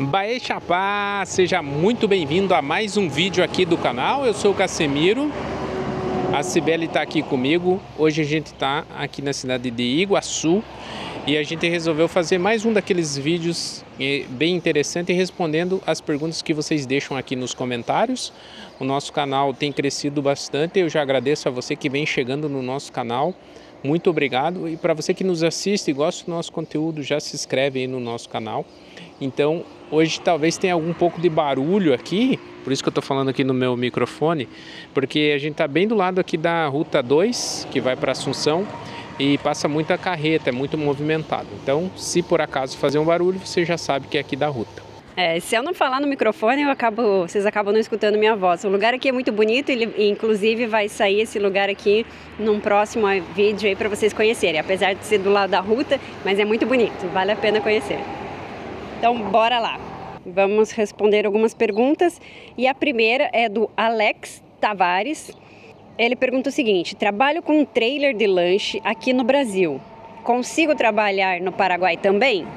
Baê Chapá, seja muito bem-vindo a mais um vídeo aqui do canal. Eu sou o Casemiro, a Cibele está aqui comigo. Hoje a gente está aqui na cidade de Iguaçu e a gente resolveu fazer mais um daqueles vídeos bem interessante, respondendo as perguntas que vocês deixam aqui nos comentários. O nosso canal tem crescido bastante, eu já agradeço a você que vem chegando no nosso canal. Muito obrigado, e para você que nos assiste e gosta do nosso conteúdo, já se inscreve aí no nosso canal. Então, hoje talvez tenha algum pouco de barulho aqui, por isso que eu estou falando aqui no meu microfone, porque a gente está bem do lado aqui da Ruta 2, que vai para Assunção, e passa muita carreta, é muito movimentado. Então, se por acaso fazer um barulho, você já sabe que é aqui da ruta. Se eu não falar no microfone, vocês acabam não escutando minha voz. O lugar aqui é muito bonito, inclusive vai sair esse lugar aqui num próximo vídeo aí para vocês conhecerem. Apesar de ser do lado da ruta, mas é muito bonito, vale a pena conhecer. Então, bora lá. Vamos responder algumas perguntas. E a primeira é do Alex Tavares. Ele pergunta o seguinte: trabalho com um trailer de lanche aqui no Brasil. Consigo trabalhar no Paraguai também?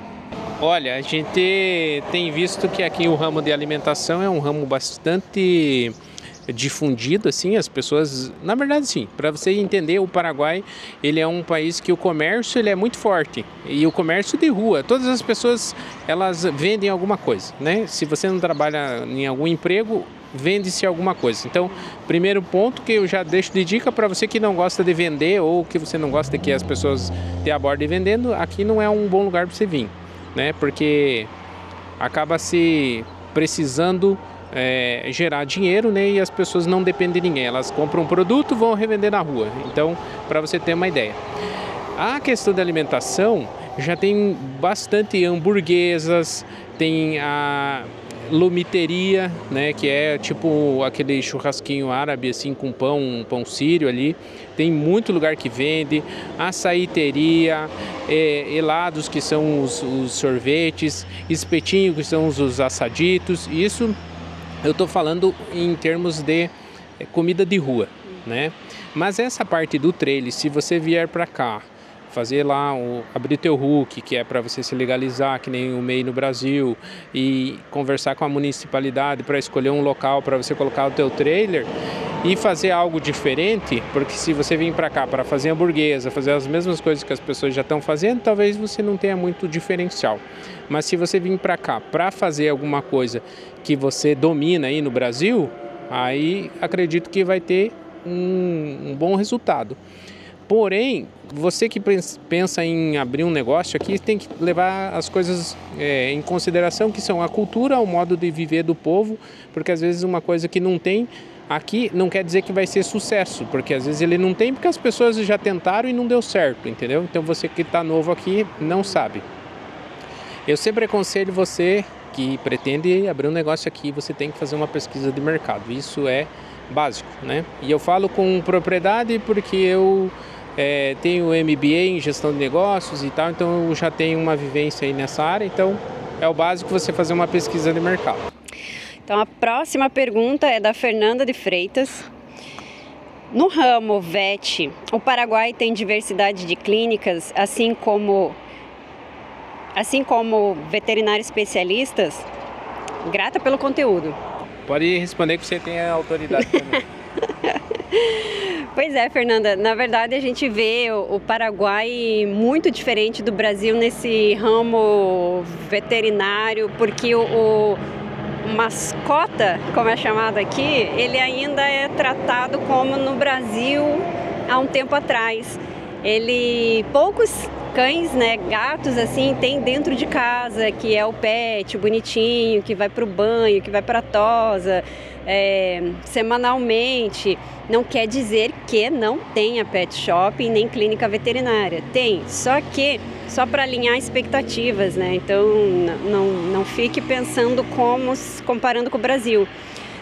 Olha, a gente tem visto que aqui o ramo de alimentação é um ramo bastante difundido, assim, as pessoas, na verdade sim, para você entender, o Paraguai, ele é um país que o comércio, ele é muito forte, e o comércio de rua, todas as pessoas, elas vendem alguma coisa, né? Se você não trabalha em algum emprego, vende-se alguma coisa. Então, primeiro ponto que eu já deixo de dica para você que não gosta de vender, ou que você não gosta que as pessoas te abordem vendendo, aqui não é um bom lugar para você vir, né? Porque acaba se precisando gerar dinheiro, né? E as pessoas não dependem de ninguém, elas compram um produto, vão revender na rua. Então, para você ter uma ideia, a questão da alimentação já tem bastante hamburguesas, tem a lomiteria, né, que é tipo aquele churrasquinho árabe assim com pão sírio ali. Tem muito lugar que vende, açaiteria, helados que são os sorvetes, espetinho que são os assaditos. Isso eu estou falando em termos de comida de rua, né? Mas essa parte do trailer, se você vier para cá, fazer lá, abrir teu RUC, que é para você se legalizar, que nem o MEI no Brasil, e conversar com a municipalidade para escolher um local para você colocar o teu trailer e fazer algo diferente, porque se você vir para cá para fazer hamburguesa, fazer as mesmas coisas que as pessoas já estão fazendo, talvez você não tenha muito diferencial. Mas se você vir para cá para fazer alguma coisa que você domina aí no Brasil, aí acredito que vai ter um bom resultado. Porém, você que pensa em abrir um negócio aqui tem que levar as coisas em consideração, que são a cultura, o modo de viver do povo, porque às vezes uma coisa que não tem aqui não quer dizer que vai ser sucesso, porque às vezes ele não tem porque as pessoas já tentaram e não deu certo, entendeu? Então você que está novo aqui não sabe. Eu sempre aconselho você que pretende abrir um negócio aqui, você tem que fazer uma pesquisa de mercado, isso é básico, né? E eu falo com propriedade porque eu tenho MBA em gestão de negócios e tal, então eu já tenho uma vivência aí nessa área, então é o básico você fazer uma pesquisa de mercado. Então a próxima pergunta é da Fernanda de Freitas. No ramo VET, o Paraguai tem diversidade de clínicas, assim como veterinários especialistas? Grata pelo conteúdo. Pode responder que você tem a autoridade também. Pois é, Fernanda, na verdade a gente vê o Paraguai muito diferente do Brasil nesse ramo veterinário, porque o mascota, como é chamado aqui, ele ainda é tratado como no Brasil há um tempo atrás. Poucos cães, né, gatos assim, tem dentro de casa, que é o pet, o bonitinho, que vai para o banho, que vai para a tosa, semanalmente. Não quer dizer que não tenha pet shop nem clínica veterinária. Tem, só para alinhar expectativas, né? Então não fique pensando comparando com o Brasil.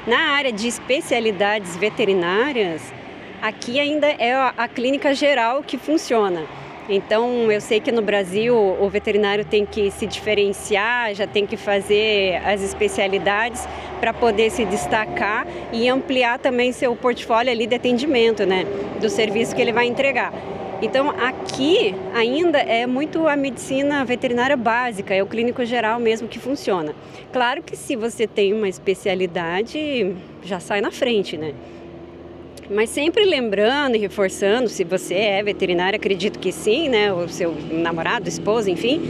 Na área de especialidades veterinárias, aqui ainda é a clínica geral que funciona. Então, eu sei que no Brasil o veterinário tem que se diferenciar, já tem que fazer as especialidades para poder se destacar e ampliar também seu portfólio ali de atendimento, né, do serviço que ele vai entregar. Então, aqui ainda é muito a medicina veterinária básica, é o clínico geral mesmo que funciona. Claro que se você tem uma especialidade, já sai na frente, né? Mas sempre lembrando e reforçando, se você é veterinário, acredito que sim, né? O seu namorado, esposa, enfim,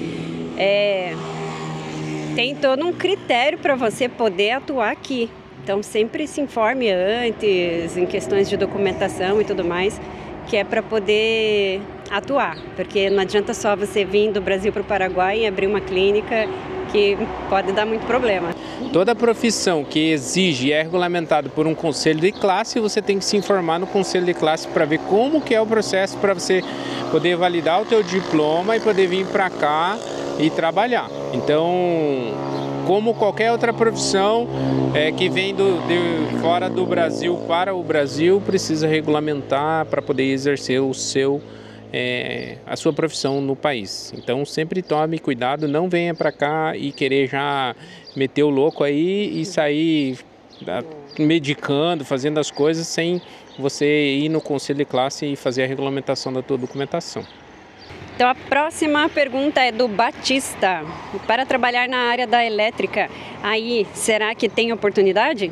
tem todo um critério para você poder atuar aqui. Então sempre se informe antes, em questões de documentação e tudo mais, que é para poder atuar. Porque não adianta só você vir do Brasil para o Paraguai e abrir uma clínica, que pode dar muito problema. Toda profissão que exige e é regulamentado por um conselho de classe, você tem que se informar no conselho de classe para ver como que é o processo para você poder validar o teu diploma e poder vir para cá e trabalhar. Então, como qualquer outra profissão que vem de fora do Brasil para o Brasil, precisa regulamentar para poder exercer a sua profissão no país. Então sempre tome cuidado, não venha para cá e querer já meter o louco aí e sair medicando, fazendo as coisas sem você ir no conselho de classe e fazer a regulamentação da tua documentação. Então a próxima pergunta é do Batista. Para trabalhar na área da elétrica, aí será que tem oportunidade?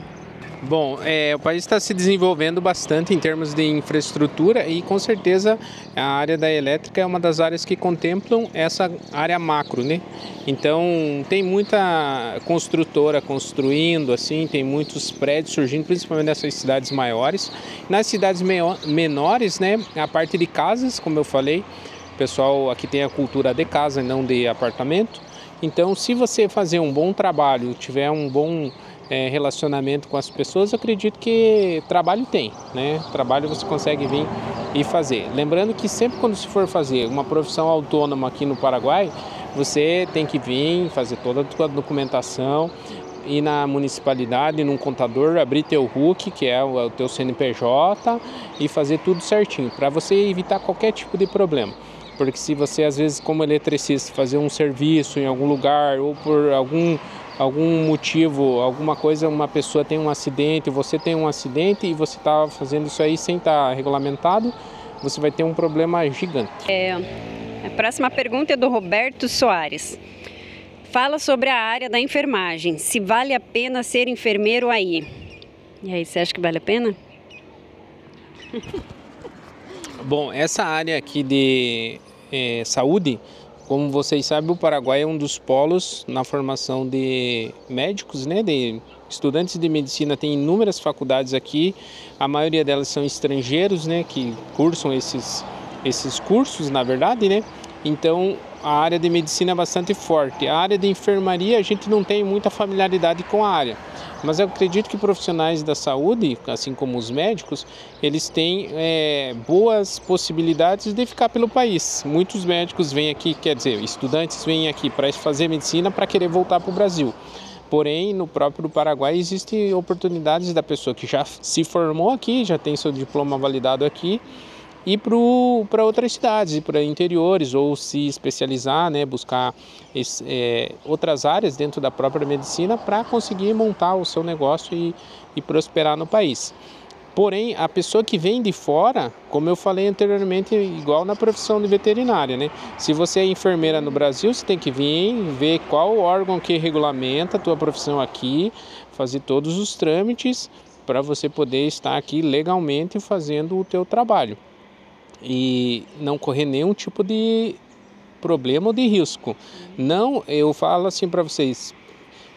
Bom, o país está se desenvolvendo bastante em termos de infraestrutura e com certeza a área da elétrica é uma das áreas que contemplam essa área macro, né? Então tem muita construtora construindo, assim, tem muitos prédios surgindo, principalmente nessas cidades maiores. Nas cidades menores, né, a parte de casas, como eu falei, o pessoal aqui tem a cultura de casa e não de apartamento. Então se você fazer um bom trabalho, tiver um bom relacionamento com as pessoas, eu acredito que trabalho tem, né? Trabalho você consegue vir e fazer. Lembrando que sempre quando se for fazer uma profissão autônoma aqui no Paraguai, você tem que vir, fazer toda a sua documentação, ir na municipalidade, num contador, abrir teu RUC, que é o teu CNPJ, e fazer tudo certinho, para você evitar qualquer tipo de problema. Porque se você, às vezes, como eletricista, fazer um serviço em algum lugar ou por algum motivo, alguma coisa, uma pessoa tem um acidente, você tem um acidente e você está fazendo isso aí sem estar regulamentado, você vai ter um problema gigante. A próxima pergunta é do Roberto Soares. Fala sobre a área da enfermagem, se vale a pena ser enfermeiro aí. E aí, você acha que vale a pena? Bom, essa área aqui de saúde, como vocês sabem, o Paraguai é um dos polos na formação de médicos, né? De estudantes de medicina, tem inúmeras faculdades aqui, a maioria delas são estrangeiros, né? Que cursam esses cursos, na verdade, né? Então a área de medicina é bastante forte. A área de enfermaria a gente não tem muita familiaridade com a área, mas eu acredito que profissionais da saúde, assim como os médicos, eles têm boas possibilidades de ficar pelo país. Muitos médicos vêm aqui, quer dizer, estudantes vêm aqui para fazer medicina para querer voltar para o Brasil. Porém, no próprio Paraguai existem oportunidades da pessoa que já se formou aqui, já tem seu diploma validado aqui, ir para outras cidades, ir para interiores ou se especializar, né, buscar outras áreas dentro da própria medicina para conseguir montar o seu negócio e prosperar no país. Porém, a pessoa que vem de fora, como eu falei anteriormente, igual na profissão de veterinária, né? Se você é enfermeira no Brasil, você tem que vir ver qual órgão que regulamenta a tua profissão aqui, fazer todos os trâmites para você poder estar aqui legalmente fazendo o teu trabalho e não correr nenhum tipo de problema ou de risco. Não, eu falo assim para vocês,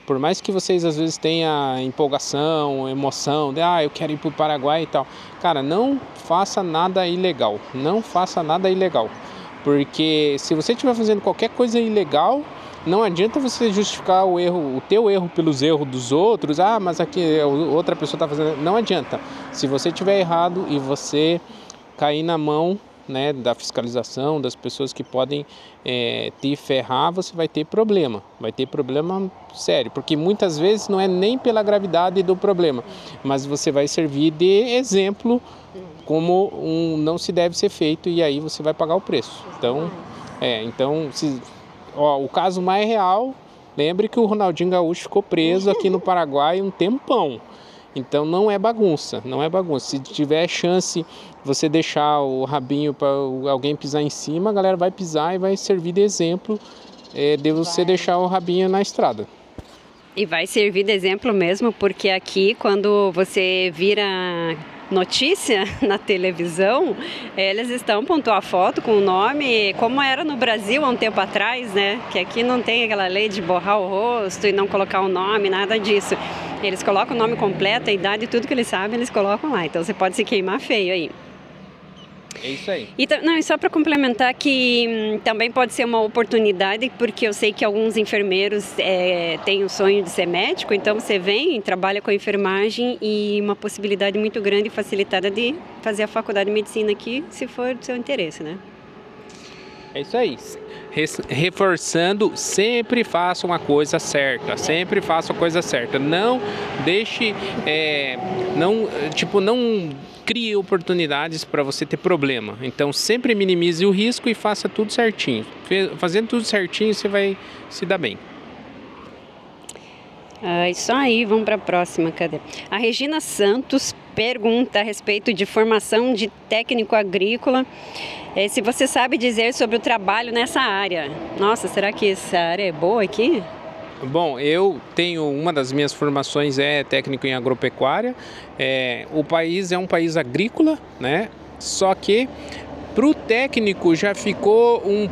por mais que vocês às vezes tenham empolgação, emoção, de eu quero ir para o Paraguai e tal, cara, não faça nada ilegal, não faça nada ilegal, porque se você estiver fazendo qualquer coisa ilegal, não adianta você justificar o teu erro pelos erros dos outros, mas aqui outra pessoa está fazendo, não adianta. Se você estiver errado e você cair na mão, né, da fiscalização, das pessoas que podem te ferrar, você vai ter problema sério, porque muitas vezes não é nem pela gravidade do problema, mas você vai servir de exemplo como não se deve ser feito e aí você vai pagar o preço. Então, o caso mais real, lembre que o Ronaldinho Gaúcho ficou preso aqui no Paraguai um tempão. Então não é bagunça, não é bagunça. Se tiver chance você deixar o rabinho para alguém pisar em cima, a galera vai pisar e vai servir de exemplo de você deixar o rabinho na estrada. E vai servir de exemplo mesmo, porque aqui quando você vira notícia na televisão, eles estampam tua foto com o nome, como era no Brasil há um tempo atrás, né? Que aqui não tem aquela lei de borrar o rosto e não colocar o nome, nada disso. Eles colocam o nome completo, a idade, tudo que eles sabem, eles colocam lá. Então você pode se queimar feio aí. É isso aí. E só para complementar que também pode ser uma oportunidade, porque eu sei que alguns enfermeiros têm o sonho de ser médico, então você vem, trabalha com a enfermagem e uma possibilidade muito grande e facilitada de fazer a faculdade de medicina aqui, se for do seu interesse, né? É isso aí. Reforçando, sempre faça uma coisa certa, sempre faça a coisa certa. Não deixe, não crie oportunidades para você ter problema. Então sempre minimize o risco e faça tudo certinho. Fazendo tudo certinho, você vai se dar bem. Isso aí, vamos para a próxima, cadê? A Regina Santos pergunta a respeito de formação de técnico agrícola. Se você sabe dizer sobre o trabalho nessa área. Nossa, será que essa área é boa aqui? Bom, eu tenho, uma das minhas formações é técnico em agropecuária. O país é um país agrícola, né? Só que para o técnico já ficou um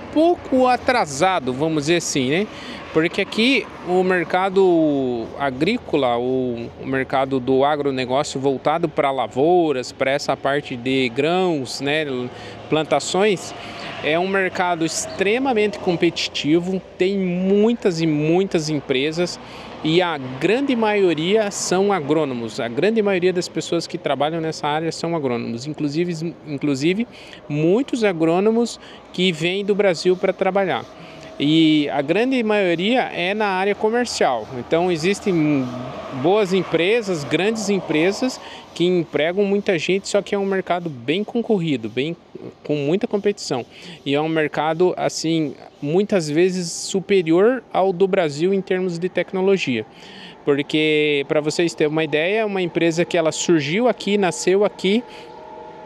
pouco atrasado, vamos dizer assim, né? Porque aqui o mercado agrícola, o mercado do agronegócio voltado para lavouras, para essa parte de grãos, né, plantações, é um mercado extremamente competitivo, tem muitas e muitas empresas e a grande maioria são agrônomos. A grande maioria das pessoas que trabalham nessa área são agrônomos, inclusive muitos agrônomos que vêm do Brasil para trabalhar. E a grande maioria é na área comercial. Então existem boas empresas, grandes empresas que empregam muita gente, só que é um mercado bem concorrido, com muita competição. E é um mercado, assim, muitas vezes superior ao do Brasil em termos de tecnologia. Porque, para vocês terem uma ideia, é uma empresa que ela surgiu aqui, nasceu aqui,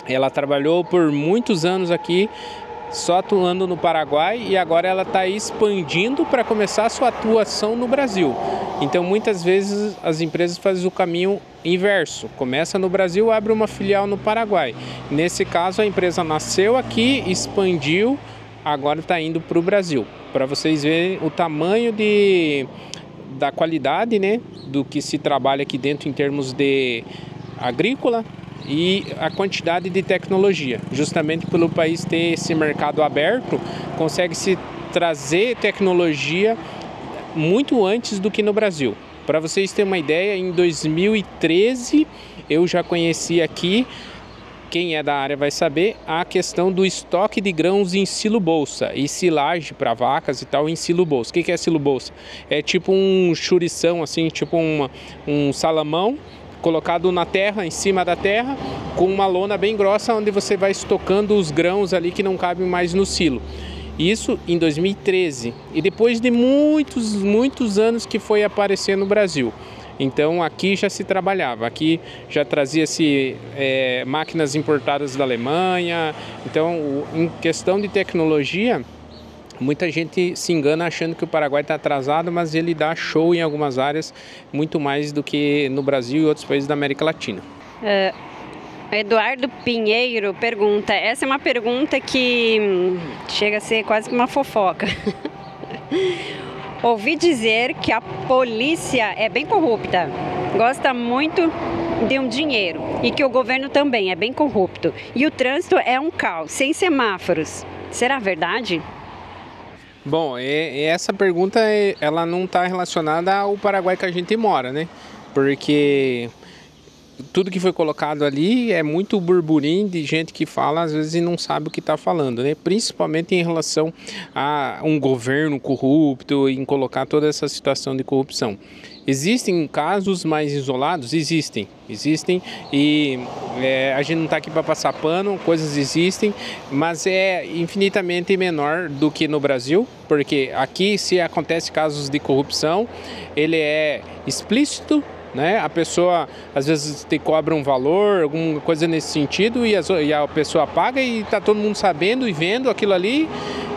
ela trabalhou por muitos anos aqui, só atuando no Paraguai, e agora ela está expandindo para começar a sua atuação no Brasil. Então muitas vezes as empresas fazem o caminho inverso, começa no Brasil, abre uma filial no Paraguai. Nesse caso a empresa nasceu aqui, expandiu, agora está indo para o Brasil. Para vocês verem o tamanho da qualidade, né, do que se trabalha aqui dentro em termos de agrícola, e a quantidade de tecnologia. Justamente pelo país ter esse mercado aberto, consegue-se trazer tecnologia muito antes do que no Brasil. Para vocês terem uma ideia, em 2013 eu já conheci aqui, quem é da área vai saber, a questão do estoque de grãos em silo-bolsa e silagem para vacas e tal em silo-bolsa. O que é silo-bolsa? É tipo um chourição, assim, tipo um salamão, colocado na terra, em cima da terra, com uma lona bem grossa, onde você vai estocando os grãos ali que não cabem mais no silo. Isso em 2013. E depois de muitos anos que foi aparecer no Brasil. Então aqui já se trabalhava, aqui já trazia-se máquinas importadas da Alemanha. Então, em questão de tecnologia, muita gente se engana achando que o Paraguai está atrasado, mas ele dá show em algumas áreas, muito mais do que no Brasil e outros países da América Latina. Eduardo Pinheiro pergunta, essa é uma pergunta que chega a ser quase que uma fofoca. Ouvi dizer que a polícia é bem corrupta, gosta muito de um dinheiro e que o governo também é bem corrupto. E o trânsito é um caos, sem semáforos. Será verdade? Bom, essa pergunta ela não está relacionada ao Paraguai que a gente mora, né? Porque tudo que foi colocado ali é muito burburinho de gente que fala, às vezes, e não sabe o que está falando, né? Principalmente em relação a um governo corrupto, em colocar toda essa situação de corrupção. Existem casos mais isolados? Existem e a gente não está aqui para passar pano, coisas existem, mas é infinitamente menor do que no Brasil, porque aqui se acontece casos de corrupção, ele é explícito né? A pessoa às vezes te cobra um valor, alguma coisa nesse sentido, e a pessoa paga e está todo mundo sabendo e vendo aquilo ali,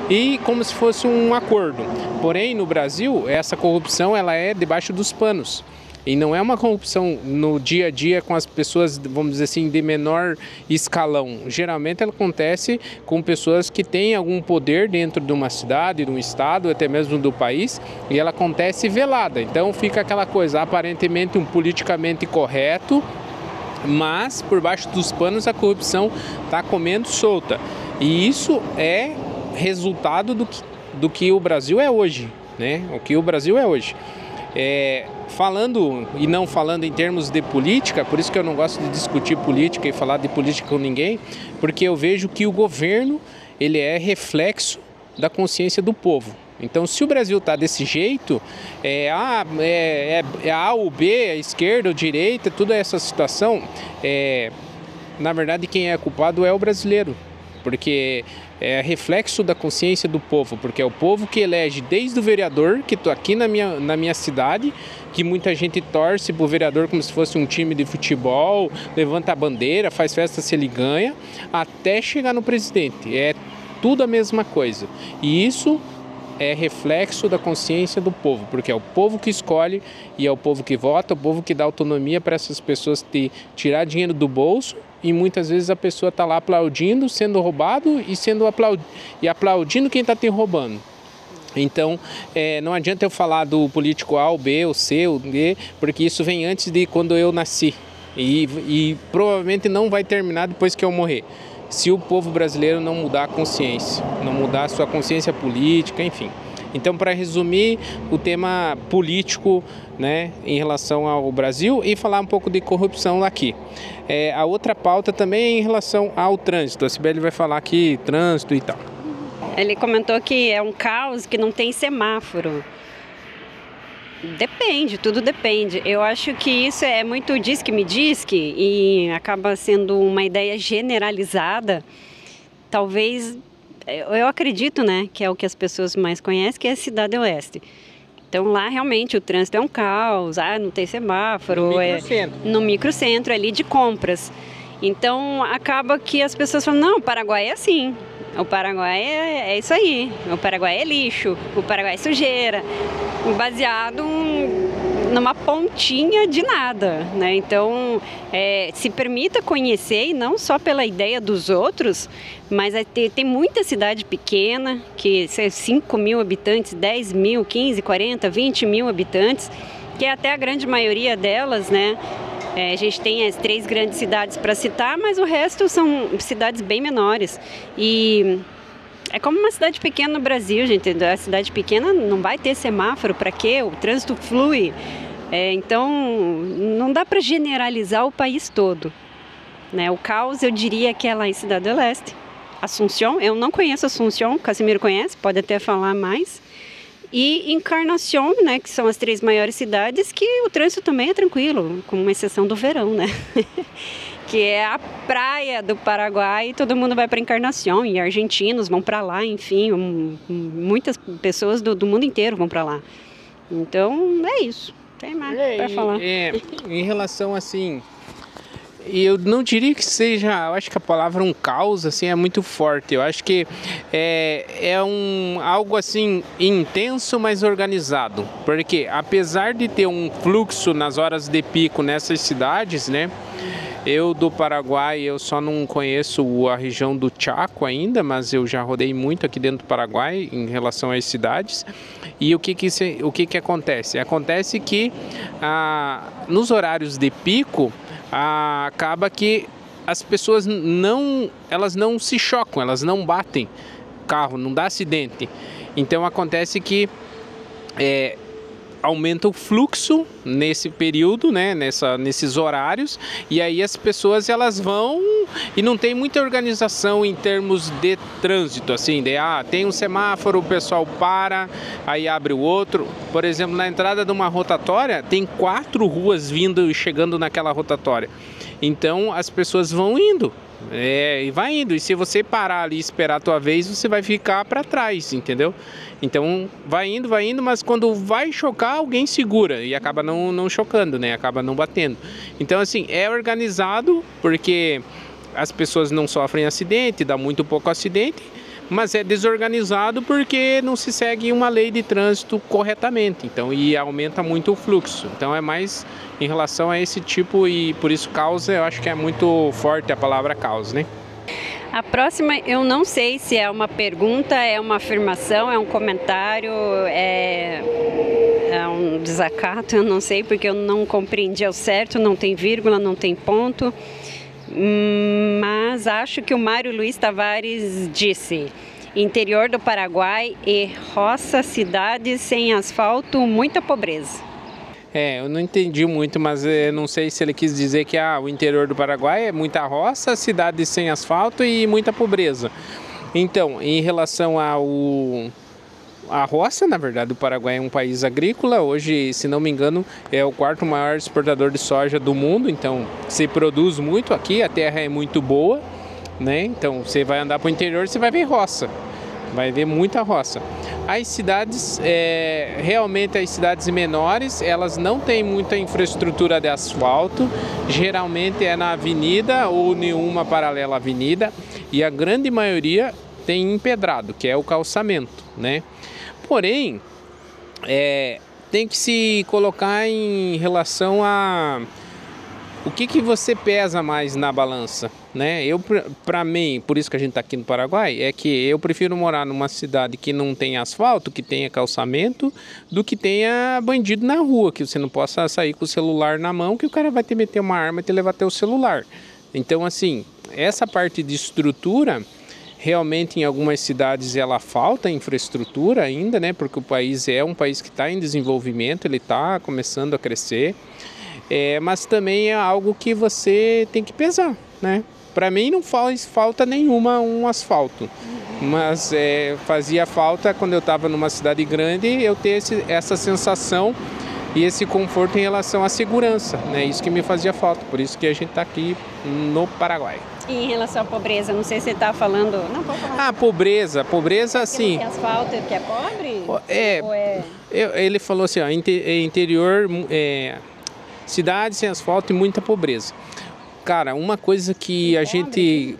e como se fosse um acordo. Porém, no Brasil, essa corrupção ela é debaixo dos panos. E não é uma corrupção no dia a dia com as pessoas, vamos dizer assim, de menor escalão. Geralmente ela acontece com pessoas que têm algum poder dentro de uma cidade, de um estado, até mesmo do país, e ela acontece velada. Então fica aquela coisa, aparentemente um politicamente correto, mas por baixo dos panos a corrupção está comendo solta. E isso é resultado do que o Brasil é hoje, né? O que o Brasil é hoje. Falando e não falando em termos de política, por isso que eu não gosto de discutir política e falar de política com ninguém, porque eu vejo que o governo ele é reflexo da consciência do povo. Então, se o Brasil está desse jeito, A ou B, a esquerda ou direita, toda essa situação, na verdade quem é culpado é o brasileiro, porque é reflexo da consciência do povo, porque é o povo que elege desde o vereador, que estou aqui na minha cidade, que muita gente torce para o vereador como se fosse um time de futebol, levanta a bandeira, faz festa se ele ganha, até chegar no presidente. É tudo a mesma coisa. E isso é reflexo da consciência do povo, porque é o povo que escolhe e é o povo que vota, o povo que dá autonomia para essas pessoas tirar dinheiro do bolso, e muitas vezes a pessoa está lá aplaudindo, sendo roubado e aplaudindo quem está te roubando. Então, não adianta eu falar do político A, o B, o C, o D, porque isso vem antes de quando eu nasci e provavelmente não vai terminar depois que eu morrer, se o povo brasileiro não mudar a consciência, não mudar a sua consciência política, enfim. Então, para resumir o tema político, né, em relação ao Brasil, e falar um pouco de corrupção aqui. A outra pauta também é em relação ao trânsito. A Cibele vai falar aqui trânsito e tal. Ele comentou que é um caos, que não tem semáforo. Depende, tudo depende. Eu acho que isso é muito diz que me diz que e acaba sendo uma ideia generalizada. Talvez, eu acredito, né, que é o que as pessoas mais conhecem, que é a Cidade Oeste. Então lá realmente o trânsito é um caos, não tem semáforo, no microcentro ali de compras. Então acaba que as pessoas falam, não, o Paraguai é assim. O Paraguai é isso aí, o Paraguai é lixo, o Paraguai é sujeira, baseado numa pontinha de nada, né? Então, se permita conhecer, e não só pela ideia dos outros, mas tem muita cidade pequena, que 5 mil habitantes, 10 mil, 15, 40, 20 mil habitantes, que é até a grande maioria delas, né? A gente tem as 3 grandes cidades para citar, mas o resto são cidades bem menores. E é como uma cidade pequena no Brasil, gente. A cidade pequena não vai ter semáforo, para quê? O trânsito flui. Então, não dá para generalizar o país todo, né? O caos, eu diria que é lá em Cidade do Leste. Assunção, eu não conheço Assunção, Casimiro conhece, pode até falar mais. E Encarnação, né, que são as 3 maiores cidades, que o trânsito também é tranquilo, com uma exceção do verão, né? Que é a praia do Paraguai, e todo mundo vai para Encarnação, e argentinos vão para lá, enfim, muitas pessoas do mundo inteiro vão para lá. Então, é isso, tem mais para falar. Em relação, assim, eu não diria que seja, eu acho que a palavra um caos, assim, é muito forte. Eu acho que algo, assim, intenso, mas organizado. Porque, apesar de ter um fluxo nas horas de pico nessas cidades, né? Eu do Paraguai, eu só não conheço a região do Chaco ainda, mas eu já rodei muito aqui dentro do Paraguai em relação às cidades. E o que acontece? Acontece que nos horários de pico, acaba que as pessoas elas não se chocam, elas não batem carro, não dá acidente. Então acontece que aumenta o fluxo nesse período, né, nesses horários, e aí as pessoas elas vão e não tem muita organização em termos de trânsito, assim, tem um semáforo, o pessoal para, aí abre o outro. Por exemplo, na entrada de uma rotatória tem 4 ruas vindo e chegando naquela rotatória. Então as pessoas vão indo, E vai indo. E se você parar ali e esperar a tua vez, você vai ficar para trás, entendeu? Então vai indo, mas quando vai chocar, alguém segura e acaba não chocando, né? Acaba não batendo. Então, assim, é organizado porque as pessoas não sofrem acidente, dá muito pouco acidente, mas é desorganizado porque não se segue uma lei de trânsito corretamente, então, e aumenta muito o fluxo. Então é mais em relação a esse tipo, e por isso causa, eu acho que é muito forte a palavra causa, né? A próxima, eu não sei se é uma pergunta, é uma afirmação, é um comentário, é um desacato, eu não sei, porque eu não compreendi ao certo, não tem vírgula, não tem ponto. Mas acho que o Mário Luiz Tavares disse: interior do Paraguai e roça, cidades sem asfalto, muita pobreza. Eu não entendi muito, mas eu não sei se ele quis dizer que o interior do Paraguai é muita roça, cidades sem asfalto e muita pobreza. Então, em relação a roça, na verdade, o Paraguai é um país agrícola. Hoje, se não me engano, é o quarto maior exportador de soja do mundo. Então, se produz muito aqui, a terra é muito boa, né? Então, você vai andar para o interior, você vai ver roça, vai ver muita roça. As cidades, realmente as cidades menores, elas não têm muita infraestrutura de asfalto. Geralmente é na avenida ou nenhuma paralela à avenida. E a grande maioria tem empedrado, que é o calçamento, né? Porém, tem que se colocar em relação a o que você pesa mais na balança, né? Para mim, por isso que a gente está aqui no Paraguai, é que eu prefiro morar numa cidade que não tem asfalto, que tenha calçamento, do que tenha bandido na rua, que você não possa sair com o celular na mão, que o cara vai te meter uma arma e te levar até o celular. Então, assim, essa parte de estrutura, realmente em algumas cidades ela falta infraestrutura ainda, né? Porque o país é um país que está em desenvolvimento, ele está começando a crescer, mas também é algo que você tem que pesar, né? Para mim não faz falta nenhuma um asfalto, mas fazia falta quando eu estava numa cidade grande eu ter essa sensação e esse conforto em relação à segurança, né? Isso que me fazia falta, por isso que a gente está aqui no Paraguai. E em relação à pobreza, não sei se você está falando... Não, pode falar. Pobreza assim... Porque não tem asfalto, que é pobre? Ele falou assim, interior, cidade sem asfalto e muita pobreza. Cara, uma coisa que a gente...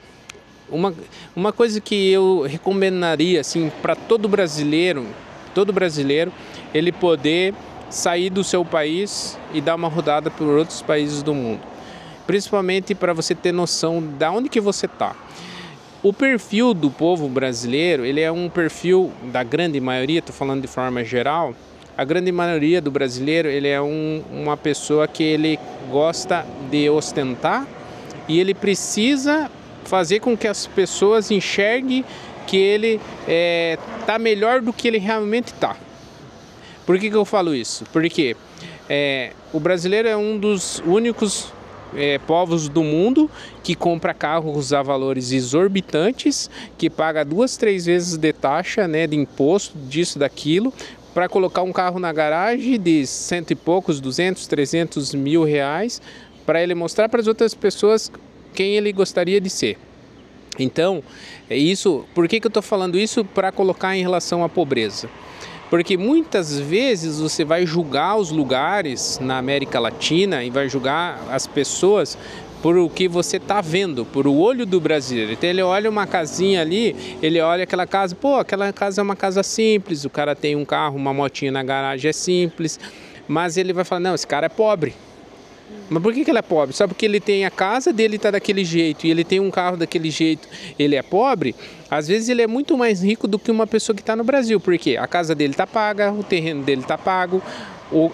Uma coisa que eu recomendaria assim, para todo brasileiro, ele poder sair do seu país e dar uma rodada por outros países do mundo. Principalmente para você ter noção de onde que você está. O perfil do povo brasileiro, ele é um perfil da grande maioria, estou falando de forma geral, a grande maioria do brasileiro, ele é uma pessoa que ele gosta de ostentar e ele precisa fazer com que as pessoas enxerguem que ele está melhor do que ele realmente está. Por que eu falo isso? Porque o brasileiro é um dos únicos povos do mundo que compra carros a valores exorbitantes, que paga 2, 3 vezes de taxa, né, de imposto, disso, daquilo, para colocar um carro na garagem de 100 e poucos, 200, 300 mil reais, para ele mostrar para as outras pessoas quem ele gostaria de ser. Então, por que eu estou falando isso? Para colocar em relação à pobreza. Porque muitas vezes você vai julgar os lugares na América Latina e vai julgar as pessoas por o que você está vendo, por o olho do brasileiro. Então ele olha uma casinha ali, ele olha aquela casa, aquela casa é uma casa simples, o cara tem um carro, uma motinha na garagem, é simples, mas ele vai falar, não, esse cara é pobre. Mas por que ele é pobre? Só porque ele tem a casa dele está daquele jeito e ele tem um carro daquele jeito, ele é pobre? Às vezes ele é muito mais rico do que uma pessoa que está no Brasil, porque a casa dele está paga, o terreno dele está pago,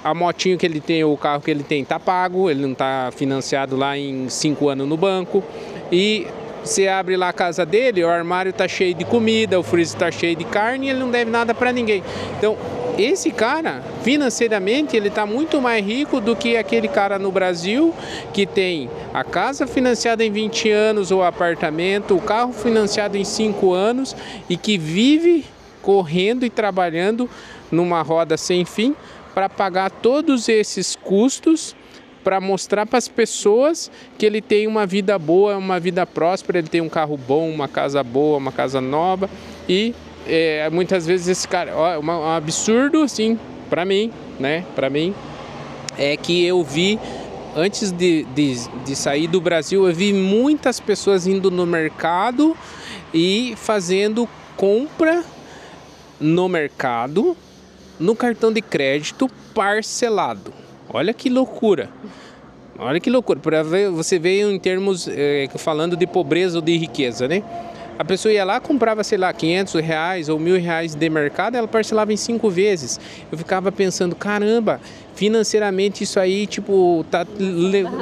a motinho que ele tem, ou o carro que ele tem está pago, ele não está financiado lá em 5 anos no banco. E você abre lá a casa dele, o armário está cheio de comida, o freezer está cheio de carne e ele não deve nada para ninguém. Então, esse cara, financeiramente, ele está muito mais rico do que aquele cara no Brasil que tem a casa financiada em 20 anos, ou apartamento, o carro financiado em 5 anos e que vive correndo e trabalhando numa roda sem fim para pagar todos esses custos para mostrar para as pessoas que ele tem uma vida boa, uma vida próspera, ele tem um carro bom, uma casa boa, uma casa nova. E muitas vezes esse cara, um absurdo assim, para mim, né? Para mim, é que eu vi, antes de sair do Brasil, eu vi muitas pessoas indo no mercado e fazendo compra no mercado, no cartão de crédito parcelado. Olha que loucura. Olha que loucura. Para você ver em termos, falando de pobreza ou de riqueza, né? A pessoa ia lá, comprava, sei lá, R$500 ou R$1.000 de mercado, ela parcelava em 5 vezes. Eu ficava pensando, caramba, financeiramente isso aí, tipo,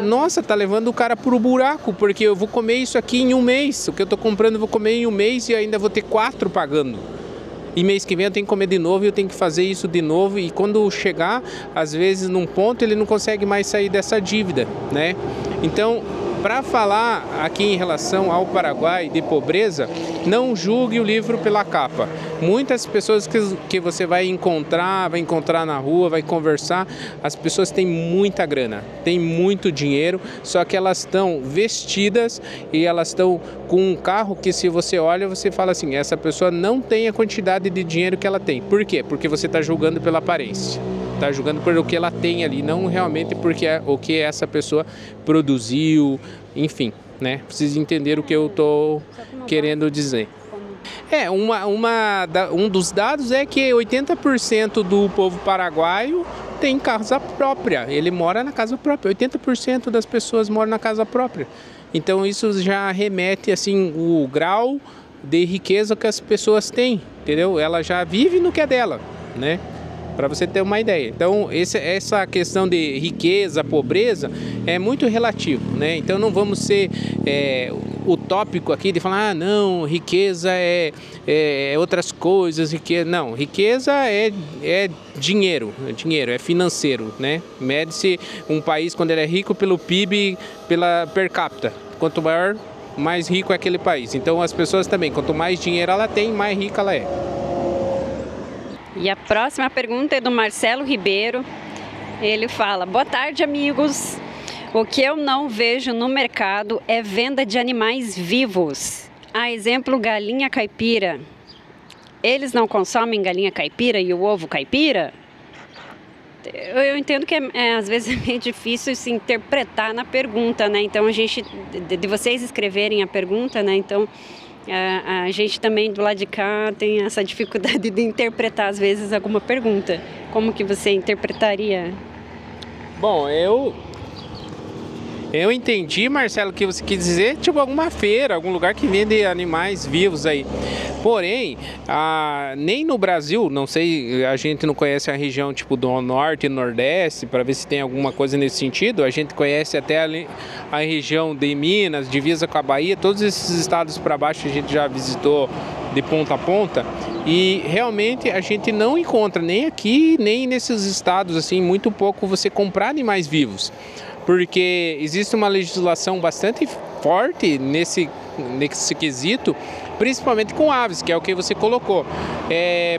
nossa, tá levando o cara pro buraco, porque eu vou comer isso aqui em um mês. O que eu tô comprando eu vou comer em um mês e ainda vou ter 4 pagando. E mês que vem eu tenho que comer de novo e eu tenho que fazer isso de novo. E quando chegar, às vezes, num ponto, ele não consegue mais sair dessa dívida, né? Então, para falar aqui em relação ao Paraguai de pobreza, não julgue o livro pela capa. Muitas pessoas que você vai encontrar na rua, vai conversar, as pessoas têm muita grana, têm muito dinheiro, só que elas estão vestidas e elas estão com um carro que, se você olha, você fala assim, essa pessoa não tem a quantidade de dinheiro que ela tem. Por quê? Porque você está julgando pela aparência. Está julgando por o que ela tem ali, não realmente porque o que essa pessoa produziu, enfim, né? Precisa entender o que eu estou querendo dizer. Um dos dados é que 80% do povo paraguaio tem casa própria, ele mora na casa própria, 80% das pessoas moram na casa própria. Então isso já remete assim o grau de riqueza que as pessoas têm, entendeu? Ela já vive no que é dela, né? Para você ter uma ideia. Então, essa questão de riqueza, pobreza, é muito relativo, né? Então, não vamos ser utópico aqui de falar, não, riqueza é outras coisas, riqueza... Não, riqueza é dinheiro, é financeiro, né? Mede-se um país quando ele é rico pelo PIB, pela per capita. Quanto maior, mais rico é aquele país. Então, as pessoas também, quanto mais dinheiro ela tem, mais rica ela é. E a próxima pergunta é do Marcelo Ribeiro. Ele fala, boa tarde, amigos. O que eu não vejo no mercado é venda de animais vivos. A exemplo, galinha caipira. Eles não consomem galinha caipira e o ovo caipira? Eu entendo que às vezes é meio difícil se interpretar na pergunta, né? Então, a gente, de vocês escreverem a pergunta, né? Então, a gente também do lado de cá tem essa dificuldade de interpretar às vezes alguma pergunta. Como que você interpretaria? Bom, eu entendi, Marcelo, o que você quis dizer, tipo alguma feira, algum lugar que vende animais vivos aí. Porém, nem no Brasil, não sei, a gente não conhece a região tipo do Norte e Nordeste, para ver se tem alguma coisa nesse sentido. A gente conhece até a região de Minas, divisa com a Bahia, todos esses estados para baixo a gente já visitou de ponta a ponta. E realmente a gente não encontra nem aqui, nem nesses estados, assim, muito pouco você comprar animais vivos. Porque existe uma legislação bastante forte nesse quesito, principalmente com aves, que é o que você colocou.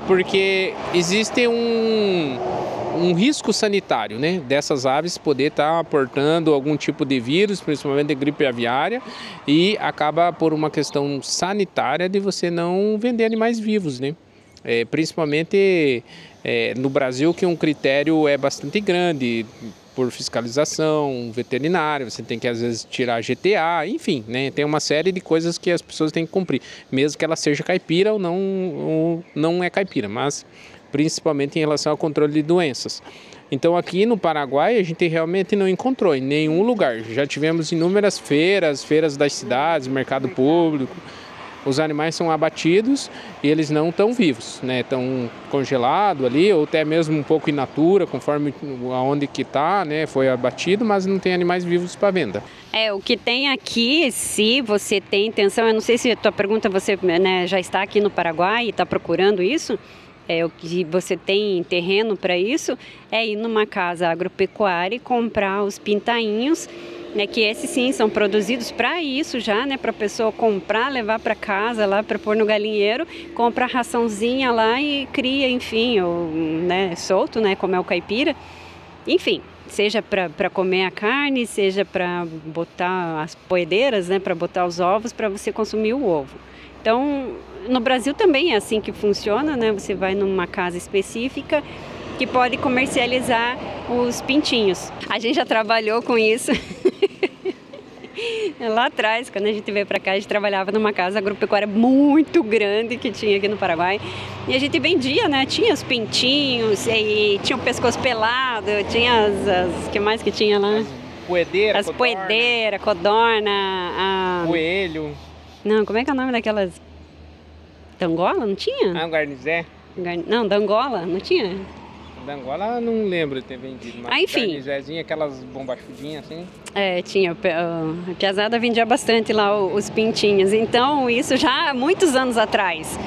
Porque existe um risco sanitário, né, dessas aves poder estar aportando algum tipo de vírus, principalmente de gripe aviária, e acaba por uma questão sanitária de você não vender animais vivos, né? Principalmente no Brasil, que um critério é bastante grande, por fiscalização veterinária, você tem que às vezes tirar GTA, enfim, né? Tem uma série de coisas que as pessoas têm que cumprir, mesmo que ela seja caipira ou não é caipira, mas principalmente em relação ao controle de doenças. Então aqui no Paraguai a gente realmente não encontrou em nenhum lugar, já tivemos inúmeras feiras das cidades, mercado público. Os animais são abatidos e eles não estão vivos, né? Estão congelados ali, ou até mesmo um pouco in natura, conforme aonde que está, né? Foi abatido, mas não tem animais vivos para venda. O que tem aqui, se você tem intenção, eu não sei se a tua pergunta, você, né, já está aqui no Paraguai e está procurando isso, o que você tem terreno para isso, é ir numa casa agropecuária e comprar os pintainhos, né, que esses sim são produzidos para isso já, né, para a pessoa comprar, levar para casa lá para pôr no galinheiro, compra a raçãozinha lá e cria, enfim, ou, né, solto, né, como é o caipira, enfim, seja para comer a carne, seja para botar as poedeiras, né, para botar os ovos, para você consumir o ovo. Então, no Brasil também é assim que funciona, né? Você vai numa casa específica que pode comercializar os pintinhos. A gente já trabalhou com isso. Lá atrás, quando a gente veio para cá, a gente trabalhava numa casa agropecuária muito grande que tinha aqui no Paraguai. E a gente vendia, né? Tinha os pintinhos, e tinha o pescoço pelado, tinha as que mais que tinha lá? Poedeira, codorna, coelho. Não, como é que é o nome daquelas? Dangola? Não tinha? Ah, um garnizé. Não, dangola, não tinha? Da Angola eu não lembro de ter vendido, mas enfim. garnizézinha, aquelas bombachudinhas assim. Tinha, a piazada vendia bastante lá os pintinhos, então isso já há muitos anos atrás.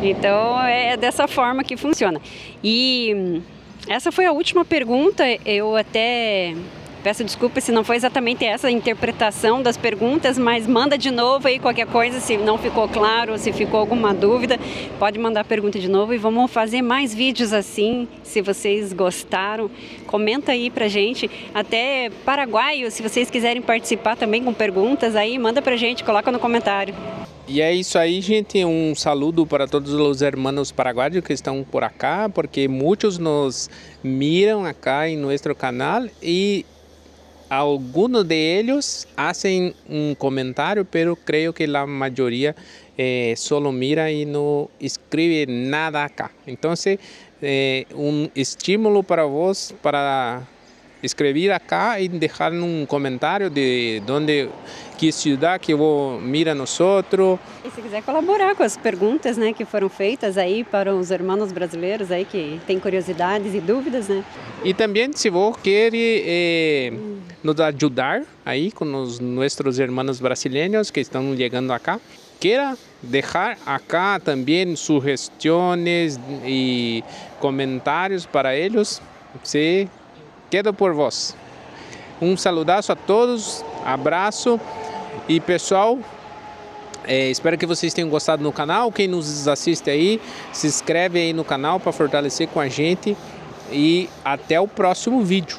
Então é dessa forma que funciona. E essa foi a última pergunta, eu até peço desculpa se não foi exatamente essa a interpretação das perguntas, mas manda de novo aí qualquer coisa, se não ficou claro, se ficou alguma dúvida, pode mandar a pergunta de novo e vamos fazer mais vídeos assim, se vocês gostaram. Comenta aí pra gente, até paraguaio, se vocês quiserem participar também com perguntas aí, manda pra gente, coloca no comentário. E é isso aí, gente. Um saludo para todos os hermanos paraguaios que estão por acá, porque muitos nos miram acá em nosso canal e algunos de ellos hacen un comentario, pero creo que la mayoría solo mira y no escribe nada acá. Entonces, un estímulo para vos para escrever acá y dejar un comentario de dónde, que ciudad que vos mira nosotros. E se quiser colaborar com as perguntas, né, que foram feitas aí para os irmãos brasileiros aí que têm curiosidades e dúvidas, né? E também se vos quer nos ajudar aí com os nossos irmãos brasileiros que estão chegando acá, queira deixar acá também sugestões e comentários para eles, se quedo por vós. Um saludaço a todos, abraço e pessoal, espero que vocês tenham gostado no canal. Quem nos assiste aí, se inscreve aí no canal para fortalecer com a gente e até o próximo vídeo.